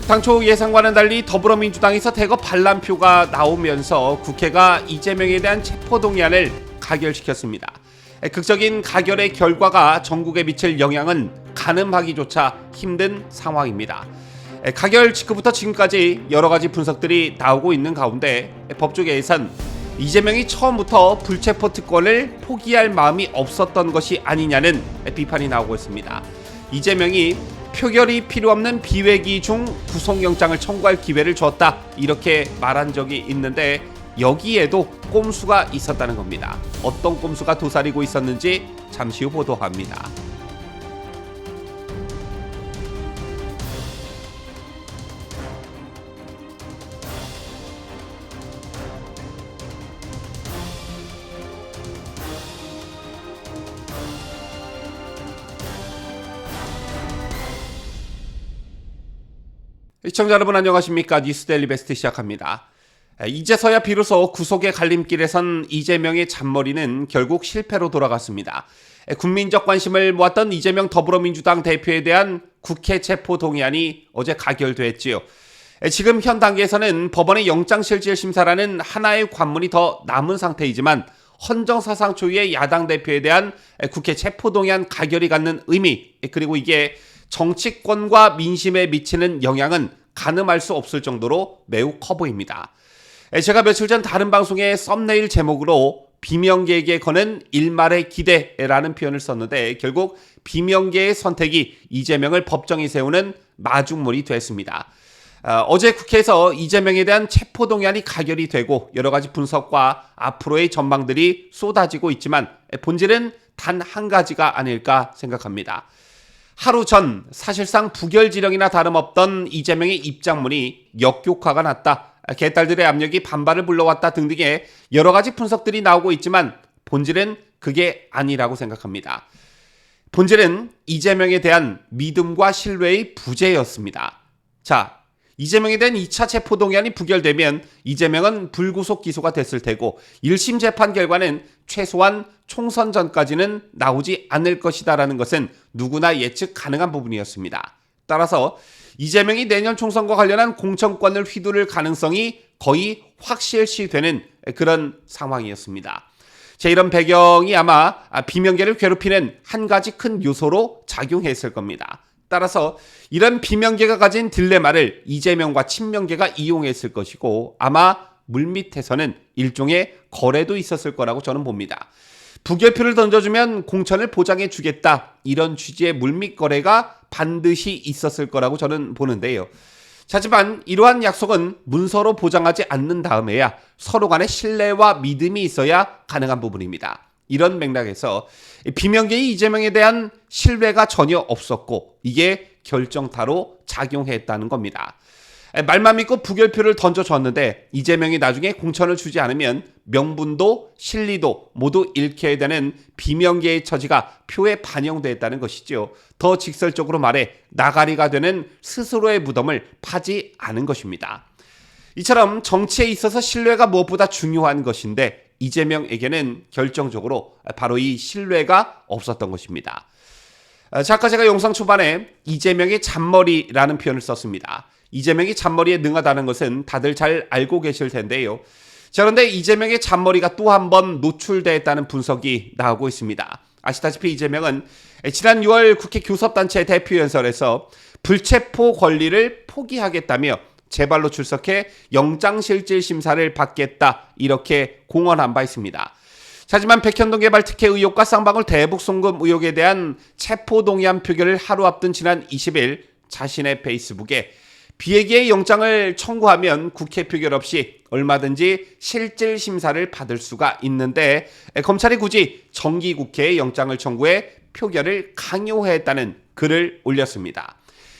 당초 예상과는 달리 더불어민주당에서 대거 반란표가 나오면서 국회가 이재명에 대한 체포동의안을 가결시켰습니다. 극적인 가결의 결과가 전국에 미칠 영향은 가늠하기조차 힘든 상황입니다. 가결 직후부터 지금까지 여러 가지 분석들이 나오고 있는 가운데 법조계에선 이재명이 처음부터 불체포 특권을 포기할 마음이 없었던 것이 아니냐는 비판이 나오고 있습니다. 이재명이 표결이 필요 없는 비회기 중 구속영장을 청구할 기회를 줬다, 이렇게 말한 적이 있는데 여기에도 꼼수가 있었다는 겁니다. 어떤 꼼수가 도사리고 있었는지 잠시 후 보도합니다. 시청자 여러분 안녕하십니까? 뉴스데일리 베스트 시작합니다. 이제서야 비로소 구속의 갈림길에 선 이재명의 잔머리는 결국 실패로 돌아갔습니다. 국민적 관심을 모았던 이재명 더불어민주당 대표에 대한 국회 체포동의안이 어제 가결됐지요. 지금 현 단계에서는 법원의 영장실질심사라는 하나의 관문이 더 남은 상태이지만 헌정사상 초유의 야당 대표에 대한 국회 체포동의안 가결이 갖는 의미, 그리고 이게 정치권과 민심에 미치는 영향은 가늠할 수 없을 정도로 매우 커 보입니다. 제가 며칠 전 다른 방송의 썸네일 제목으로 비명계에게 거는 일말의 기대라는 표현을 썼는데 결국 비명계의 선택이 이재명을 법정에 세우는 마중물이 됐습니다. 어제 국회에서 이재명에 대한 체포동의안이 가결이 되고 여러 가지 분석과 앞으로의 전망들이 쏟아지고 있지만 본질은 단 한 가지가 아닐까 생각합니다. 하루 전 사실상 부결지령이나 다름없던 이재명의 입장문이 역효과가 났다, 개딸들의 압력이 반발을 불러왔다 등등의 여러 가지 분석들이 나오고 있지만 본질은 그게 아니라고 생각합니다. 본질은 이재명에 대한 믿음과 신뢰의 부재였습니다. 자, 이재명에 대한 2차 체포동의안이 부결되면 이재명은 불구속 기소가 됐을 테고 1심 재판 결과는 최소한 총선 전까지는 나오지 않을 것이다라는 것은 누구나 예측 가능한 부분이었습니다. 따라서 이재명이 내년 총선과 관련한 공천권을 휘두를 가능성이 거의 확실시되는 그런 상황이었습니다. 이런 배경이 아마 비명계를 괴롭히는 한 가지 큰 요소로 작용했을 겁니다. 따라서 이런 비명계가 가진 딜레마를 이재명과 친명계가 이용했을 것이고 아마 물밑에서는 일종의 거래도 있었을 거라고 저는 봅니다. 부결표를 던져주면 공천을 보장해 주겠다, 이런 취지의 물밑 거래가 반드시 있었을 거라고 저는 보는데요. 하지만 이러한 약속은 문서로 보장하지 않는 다음에야 서로 간의 신뢰와 믿음이 있어야 가능한 부분입니다. 이런 맥락에서 비명계의 이재명에 대한 신뢰가 전혀 없었고 이게 결정타로 작용했다는 겁니다. 말만 믿고 부결표를 던져줬는데 이재명이 나중에 공천을 주지 않으면 명분도 실리도 모두 잃게 되는 비명계의 처지가 표에 반영됐다는 것이죠. 더 직설적으로 말해 나가리가 되는 스스로의 무덤을 파지 않은 것입니다. 이처럼 정치에 있어서 신뢰가 무엇보다 중요한 것인데 이재명에게는 결정적으로 바로 이 신뢰가 없었던 것입니다. 아까 제가 영상 초반에 이재명의 잔머리라는 표현을 썼습니다. 이재명이 잔머리에 능하다는 것은 다들 잘 알고 계실 텐데요. 그런데 이재명의 잔머리가 또 한 번 노출됐다는 분석이 나오고 있습니다. 아시다시피 이재명은 지난 6월 국회 교섭단체 대표연설에서 불체포 권리를 포기하겠다며 제발로 출석해 영장실질심사를 받겠다, 이렇게 공언한 바 있습니다. 하지만 백현동 개발 특혜 의혹과 쌍방울 대북 송금 의혹에 대한 체포동의안 표결을 하루 앞둔 지난 20일 자신의 페이스북에 비회기의 영장을 청구하면 국회 표결 없이 얼마든지 실질심사를 받을 수가 있는데 검찰이 굳이 정기국회에 영장을 청구해 표결을 강요했다는 글을 올렸습니다.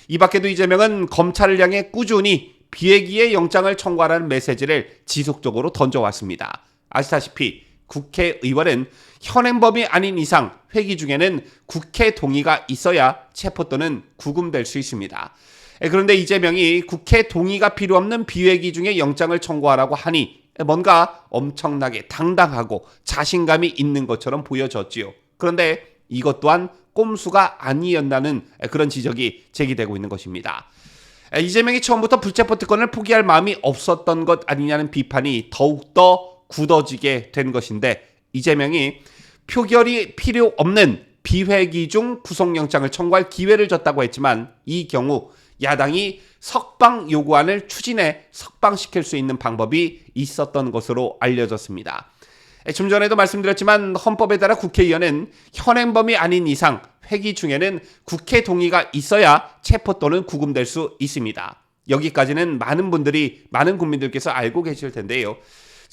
이 밖에도 이재명은 검찰을 향해 꾸준히 비회기의 영장을 청구하라는 메시지를 지속적으로 던져왔습니다. 아시다시피 국회의원은 현행범이 아닌 이상 회기 중에는 국회 동의가 있어야 체포 또는 구금될 수 있습니다. 그런데 이재명이 국회 동의가 필요 없는 비회기 중에 영장을 청구하라고 하니 뭔가 엄청나게 당당하고 자신감이 있는 것처럼 보여졌지요. 그런데 이것 또한 꼼수가 아니었다는 그런 지적이 제기되고 있는 것입니다. 이재명이 처음부터 불체포 특권을 포기할 마음이 없었던 것 아니냐는 비판이 더욱더 굳어지게 된 것인데, 이재명이 표결이 필요 없는 비회기 중 구속영장을 청구할 기회를 줬다고 했지만, 이 경우 야당이 석방 요구안을 추진해 석방시킬 수 있는 방법이 있었던 것으로 알려졌습니다. 좀 전에도 말씀드렸지만 헌법에 따라 국회의원은 현행범이 아닌 이상 회기 중에는 국회 동의가 있어야 체포 또는 구금될 수 있습니다. 여기까지는 많은 국민들께서 알고 계실 텐데요.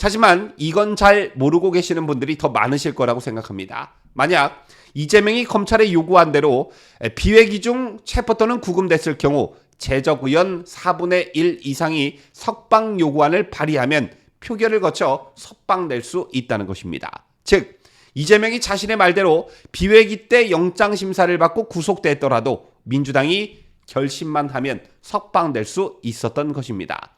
하지만 이건 잘 모르고 계시는 분들이 더 많으실 거라고 생각합니다. 만약 이재명이 검찰에 요구한 대로 비회기 중 체포 또는 구금됐을 경우 재적 의원 4분의 1 이상이 석방 요구안을 발의하면 표결을 거쳐 석방될 수 있다는 것입니다. 즉, 이재명이 자신의 말대로 비회기 때 영장심사를 받고 구속됐더라도 민주당이 결심만 하면 석방될 수 있었던 것입니다.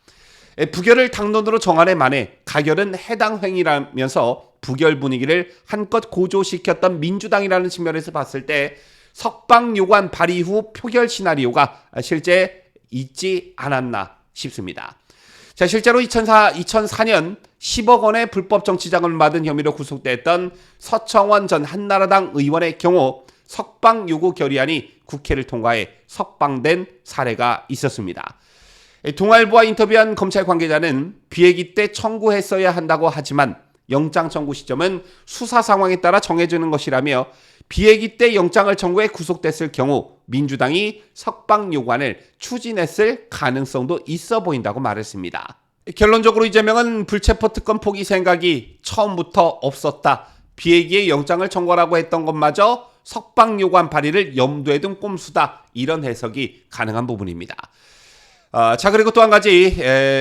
부결을 당론으로 정한에 만에 가결은 해당 행위라면서 부결 분위기를 한껏 고조시켰던 민주당이라는 측면에서 봤을 때 석방 요구안 발의 후 표결 시나리오가 실제 있지 않았나 싶습니다. 자, 실제로 2004년 10억 원의 불법 정치자금을 받은 혐의로 구속됐던 서청원 전 한나라당 의원의 경우 석방 요구 결의안이 국회를 통과해 석방된 사례가 있었습니다. 동아일보와 인터뷰한 검찰 관계자는 비회기 때 청구했어야 한다고 하지만 영장 청구 시점은 수사 상황에 따라 정해지는 것이라며, 비회기 때 영장을 청구해 구속됐을 경우 민주당이 석방 요구안을 추진했을 가능성도 있어 보인다고 말했습니다. 결론적으로 이재명은 불체포 특권 포기 생각이 처음부터 없었다. 비회기에 영장을 청구하라고 했던 것마저 석방 요구안 발의를 염두에 둔 꼼수다. 이런 해석이 가능한 부분입니다. 자, 그리고 또 한 가지,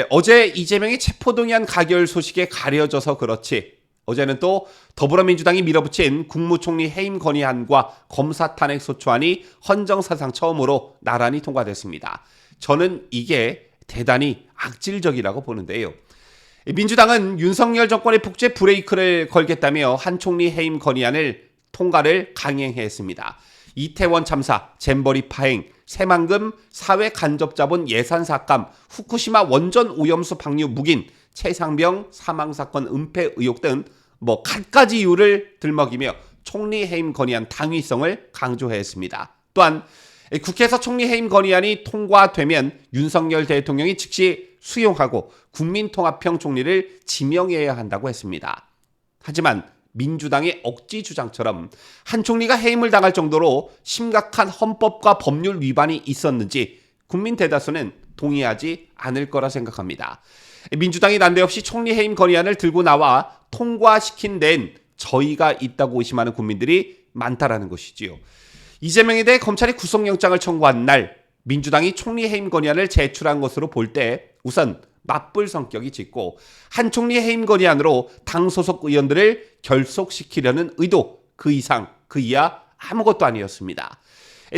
어제 이재명이 체포동의안 가결 소식에 가려져서 그렇지, 어제는 또 더불어민주당이 밀어붙인 국무총리 해임 건의안과 검사 탄핵 소추안이 헌정사상 처음으로 나란히 통과됐습니다. 저는 이게 대단히 악질적이라고 보는데요. 민주당은 윤석열 정권의 폭주에 브레이크를 걸겠다며 한 총리 해임 건의안을 통과를 강행했습니다. 이태원 참사, 잼버리 파행, 새만금 사회 간접자본 예산 삭감, 후쿠시마 원전 오염수 방류 묵인, 최상병 사망사건 은폐 의혹 등 갖가지 이유를 들먹이며 총리 해임 건의안 당위성을 강조했습니다. 또한 국회에서 총리 해임 건의안이 통과되면 윤석열 대통령이 즉시 수용하고 국민통합형 총리를 지명해야 한다고 했습니다. 하지만 민주당의 억지 주장처럼 한 총리가 해임을 당할 정도로 심각한 헌법과 법률 위반이 있었는지 국민 대다수는 동의하지 않을 거라 생각합니다. 민주당이 난데없이 총리 해임 건의안을 들고 나와 통과시킨 데엔 저희가 있다고 의심하는 국민들이 많다라는 것이지요. 이재명에 대해 검찰이 구속영장을 청구한 날 민주당이 총리 해임 건의안을 제출한 것으로 볼 때 우선 맞불 성격이 짙고, 한 총리 해임 건의안으로 당 소속 의원들을 결속시키려는 의도, 그 이상 그 이하 아무것도 아니었습니다.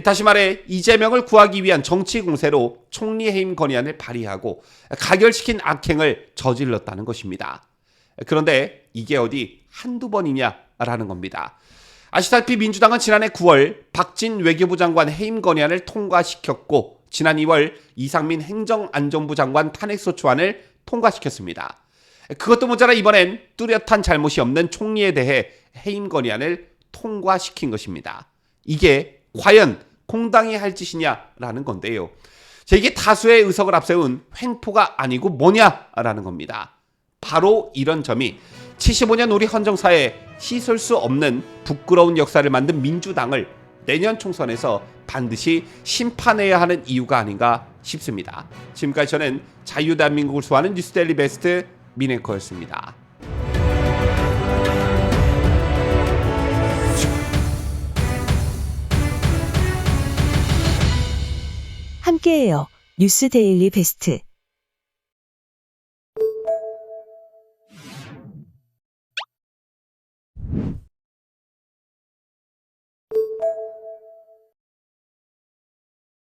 다시 말해 이재명을 구하기 위한 정치 공세로 총리 해임 건의안을 발의하고 가결시킨 악행을 저질렀다는 것입니다. 그런데 이게 어디 한두 번이냐라는 겁니다. 아시다시피 민주당은 지난해 9월 박진 외교부 장관 해임 건의안을 통과시켰고, 지난 2월 이상민 행정안전부 장관 탄핵소추안을 통과시켰습니다. 그것도 모자라 이번엔 뚜렷한 잘못이 없는 총리에 대해 해임 건의안을 통과시킨 것입니다. 이게 과연 공당이 할 짓이냐라는 건데요. 이게 다수의 의석을 앞세운 횡포가 아니고 뭐냐라는 겁니다. 바로 이런 점이 75년 우리 헌정사에 씻을 수 없는 부끄러운 역사를 만든 민주당을 내년 총선에서 반드시 심판해야 하는 이유가 아닌가 싶습니다. 지금까지 저는 자유대한민국을 수호하는 뉴스데일리 베스트 민앵커였습니다. 함께해요. 뉴스데일리 베스트.